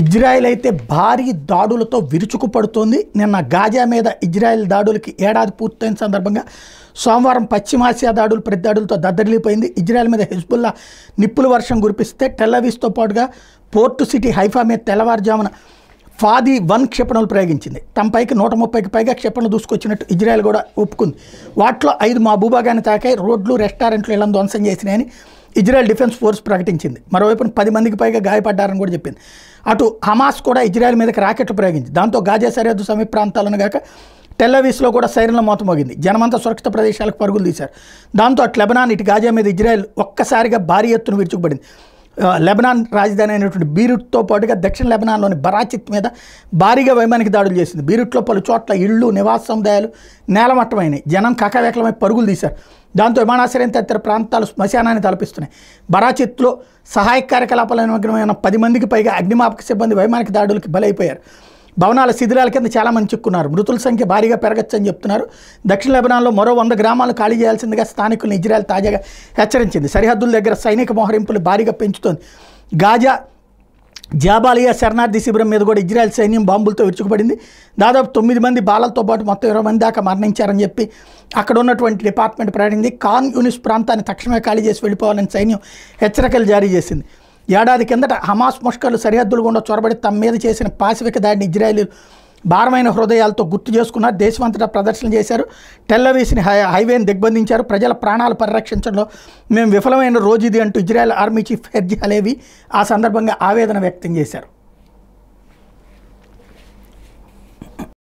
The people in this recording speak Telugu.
ఇజ్రాయెల్ అయితే భారీ దాడులతో విరుచుకుపడుతోంది. నిన్న గాజా మీద ఇజ్రాయెల్ దాడులకి ఏడాది పూర్తయిన సందర్భంగా సోమవారం పశ్చిమాసియా దాడులు ప్రతి దాడులతో దద్దరిల్లిపోయింది. ఇజ్రాయెల్ మీద హిజ్బుల్లా నిప్పుల వర్షం కురిపిస్తే టెల్లవీవ్తో పాటుగా పోర్టు సిటీ హైఫా మీద తెల్లవారుజామున ఫాదీ 1 క్షిపణులు ప్రయోగించింది. తమ పైకి 130కి పైగా క్షిపణులు దూసుకొచ్చినట్టు ఇజ్రాయెల్ కూడా ఒప్పుకుంది. వాటిలో 5 మా భూభాగాన్ని తాకాయి, రోడ్లు రెస్టారెంట్లు ఇళ్లను ధ్వంసం చేసినాయని ఇజ్రాయెల్ డిఫెన్స్ ఫోర్స్ ప్రకటించింది. మరోవైపు 10 మందికి పైగా గాయపడ్డారని కూడా చెప్పింది. అటు హమాస్ కూడా ఇజ్రాయెల్ మీదకి రాకెట్లు ప్రయోగించింది. దాంతో గాజా సరిహద్దు సమీప ప్రాంతాలను గాక టెల్లవీవ్లో కూడా సైరన్ల మోత మోగింది. జనమంతా సురక్షిత ప్రదేశాలకు పరుగులు తీశారు. దాంతో అటు లెబనాన్ ఇటు గాజా మీద ఇజ్రాయెల్ ఒక్కసారిగా భారీ ఎత్తున విరుచుకుపడింది. లెబనాన్ రాజధాని అయినటువంటి బీరూట్తో పాటుగా దక్షిణ లెబనాన్లోని బరాచిత్ మీద భారీగా వైమానిక దాడులు చేసింది. బీరూట్లో పలు చోట్ల ఇళ్ళు, నివాస సముదాయాలు నేలమట్టమైనాయి. జనం కకావేకలమై పరుగులు తీశారు. దాంతో విమానాశ్రయం తదితర ప్రాంతాలు శ్మశానాన్ని తలపిస్తున్నాయి. బరాచిత్లో సహాయక కార్యకలాపాల నిమగ్నమైన 10 మందికి పైగా అగ్నిమాపక సిబ్బంది వైమానిక దాడులకి బలైపోయారు. భవనాల శిథిలాల కింద చాలామంది చిక్కున్నారు. మృతుల సంఖ్య భారీగా పెరగచ్చని చెప్తున్నారు. దక్షిణ లెబనాన్లో మరో 100 గ్రామాలు ఖాళీ చేయాల్సిందిగా స్థానికులను ఇజ్రాయెల్ తాజాగా హెచ్చరించింది. సరిహద్దుల దగ్గర సైనిక మోహరింపులు భారీగా పెంచుతోంది. గాజా జాబాలియా శరణార్థి శిబిరం మీద కూడా ఇజ్రాయెల్ సైన్యం బాంబులతో విరుచుకుపడింది. దాదాపు 9 మంది బాలలతో పాటు మొత్తం 20 మంది దాకా మరణించారని చెప్పి అక్కడ ఉన్నటువంటి డిపార్ట్మెంట్ ప్రకటించింది. ఖాన్ యూనిస్ ప్రాంతాన్ని తక్షణమే ఖాళీ చేసి వెళ్ళిపోవాలని సైన్యం హెచ్చరికలు జారీ చేసింది. ఏడాది కిందట హమాస్ ముష్కర్లు సరిహద్దులు గుండా చొరబడి తమ మీద చేసిన పాశవిక దాడిని ఇజ్రాయెల్ భారమైన హృదయాలతో గుర్తు చేసుకున్నారు. దేశమంతటా ప్రదర్శనలు చేశారు. టెల్లవీవ్ని హైవేని దిగ్బంధించారు. ప్రజల ప్రాణాలు పరిరక్షించడంలో మేము విఫలమైన రోజు ఇది అంటూ Israel army chief Herzi Halevi ఆ సందర్భంగా ఆవేదన వ్యక్తం చేశారు.